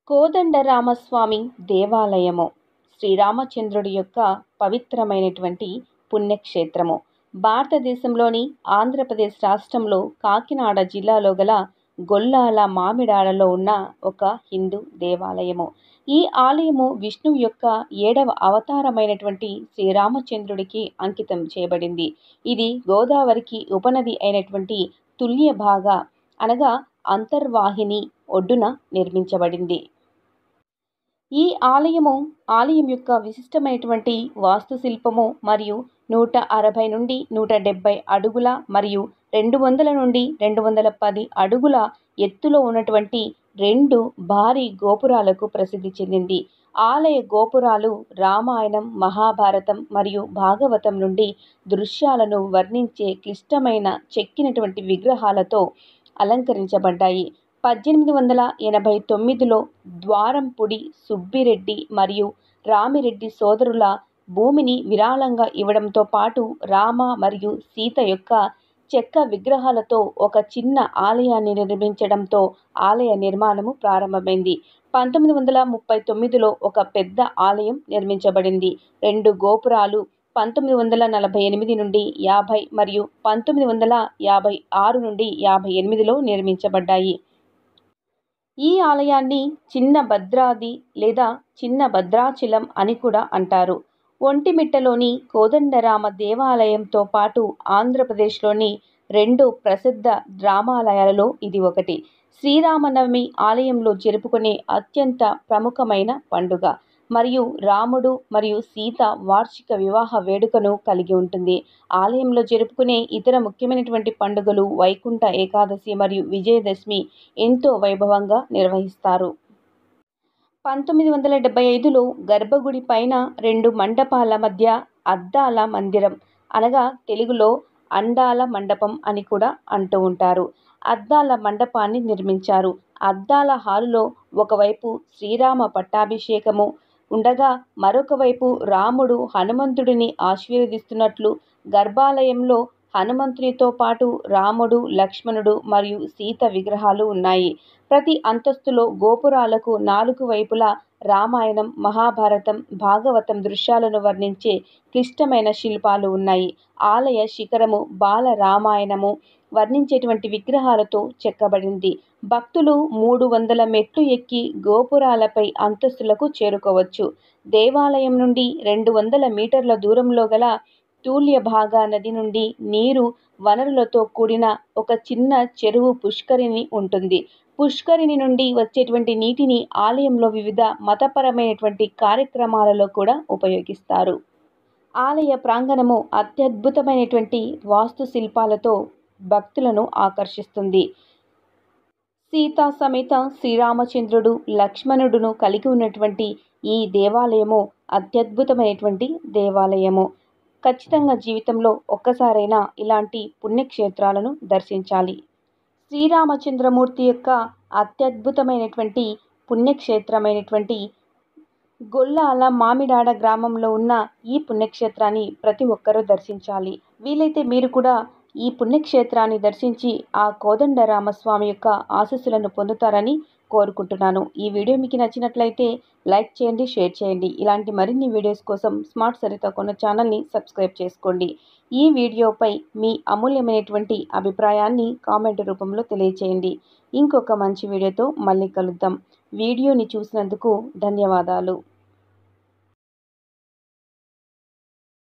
కోదండరామస్వామి దేవాలయము శ్రీరామచంద్రుడి యొక్క పవిత్రమైనటువంటి పుణ్యక్షేత్రము. భారతదేశంలోని ఆంధ్రప్రదేశ్ రాష్ట్రంలో కాకినాడ జిల్లాలో గల గొల్లాల మామిడాడలో ఉన్న ఒక హిందూ దేవాలయము. ఈ ఆలయము విష్ణువు యొక్క 7వ అవతారమైనటువంటి శ్రీరామచంద్రుడికి అంకితం చేయబడింది. ఇది గోదావరికి ఉపనది అయినటువంటి తుల్యభాగ అనగా అంతర్వాహిని ఒడ్డున నిర్మించబడింది. ఈ ఆలయం యొక్క విశిష్టమైనటువంటి వాస్తుశిల్పము మరియు 160 నుండి 170 అడుగుల మరియు 200 నుండి 210 అడుగుల ఎత్తులో ఉన్నటువంటి 2 భారీ గోపురాలకు ప్రసిద్ధి చెందింది. ఆలయ గోపురాలు రామాయణం, మహాభారతం మరియు భాగవతం నుండి దృశ్యాలను వర్ణించే క్లిష్టమైన చెక్కినటువంటి విగ్రహాలతో అలంకరించబడ్డాయి. 1889లో ద్వారంపుడి సుబ్బిరెడ్డి మరియు రామిరెడ్డి సోదరుల భూమిని విరాళంగా ఇవ్వడంతో పాటు రామ మరియు సీత యొక్క చెక్క విగ్రహాలతో ఒక చిన్న ఆలయాన్ని నిర్మించడంతో ఆలయ నిర్మాణము ప్రారంభమైంది. 1939లో ఒక పెద్ద ఆలయం నిర్మించబడింది. 2 గోపురాలు 1948 నుండి 50 మరియు 1956 నుండి 58లో నిర్మించబడ్డాయి. ఈ ఆలయాన్ని చిన్న భద్రాది లేదా చిన్న భద్రాచలం అని కూడా అంటారు. ఒంటిమిట్టలోని కోదండరామ దేవాలయంతో పాటు ఆంధ్రప్రదేశ్లోని 2 ప్రసిద్ధ రామాలయాలలో ఇది ఒకటి. శ్రీరామనవమి ఆలయంలో జరుపుకునే అత్యంత ప్రముఖమైన పండుగ మరియు రాముడు మరియు సీత వార్షిక వివాహ వేడుకను కలిగి ఉంటుంది. ఆలయంలో జరుపుకునే ఇతర ముఖ్యమైనటువంటి పండుగలు వైకుంఠ ఏకాదశి మరియు విజయదశమి ఎంతో వైభవంగా నిర్వహిస్తారు. 1975లో గర్భగుడి పైన 2 మండపాల మధ్య అద్దాల మందిరం అనగా తెలుగులో అండాల మండపం అని కూడా అంటూ ఉంటారు. అద్దాల మండపాన్ని నిర్మించారు. అద్దాల హాలులో ఒకవైపు శ్రీరామ పట్టాభిషేకము ఉండగా మరొక వైపు రాముడు హనుమంతుడిని ఆశీర్వదిస్తున్నట్లు, గర్భాలయంలో హనుమంతునితో పాటు రాముడు, లక్ష్మణుడు మరియు సీత విగ్రహాలు ఉన్నాయి. ప్రతి అంతస్తులో గోపురాలకు 4 వైపులా రామాయణం, మహాభారతం, భాగవతం దృశ్యాలను వర్ణించే క్లిష్టమైన శిల్పాలు ఉన్నాయి. ఆలయ శిఖరము బాల రామాయణము వర్ణించేటువంటి విగ్రహాలతో చెక్కబడింది. భక్తులు 300 మెట్లు ఎక్కి గోపురాలపై అంతస్తులకు చేరుకోవచ్చు. దేవాలయం నుండి 200 మీటర్ల దూరంలో గల తుల్యభాగ నది నుండి నీరు వనరులతో కూడిన ఒక చిన్న చెరువు పుష్కరిణి ఉంటుంది. పుష్కరిణి నుండి వచ్చేటువంటి నీటిని ఆలయంలో వివిధ మతపరమైనటువంటి కార్యక్రమాలలో కూడా ఉపయోగిస్తారు. ఆలయ ప్రాంగణము అత్యద్భుతమైనటువంటి వాస్తుశిల్పాలతో భక్తులను ఆకర్షిస్తుంది. సీతా సమేత శ్రీరామచంద్రుడు, లక్ష్మణుడును కలిగి ఉన్నటువంటి ఈ దేవాలయము అత్యద్భుతమైనటువంటి దేవాలయము. ఖచ్చితంగా జీవితంలో ఒక్కసారైనా ఇలాంటి పుణ్యక్షేత్రాలను దర్శించాలి. శ్రీరామచంద్రమూర్తి యొక్క అత్యద్భుతమైనటువంటి పుణ్యక్షేత్రమైనటువంటి గొల్లాల మామిడాడ గ్రామంలో ఉన్న ఈ పుణ్యక్షేత్రాన్ని ప్రతి ఒక్కరూ దర్శించాలి. వీలైతే మీరు కూడా ఈ పుణ్యక్షేత్రాన్ని దర్శించి ఆ కోదండరామస్వామి యొక్క ఆశీస్సులను పొందుతారని కోరుకుంటున్నాను. ఈ వీడియో మీకు నచ్చినట్లయితే లైక్ చేయండి, షేర్ చేయండి. ఇలాంటి మరిన్ని వీడియోస్ కోసం స్మార్ట్ సరిత కొన్న ఛానల్ని సబ్స్క్రైబ్ చేసుకోండి. ఈ వీడియోపై మీ అమూల్యమైనటువంటి అభిప్రాయాన్ని కామెంట్ రూపంలో తెలియచేయండి. ఇంకొక మంచి వీడియోతో మళ్ళీ కలుద్దాం. వీడియోని చూసినందుకు ధన్యవాదాలు.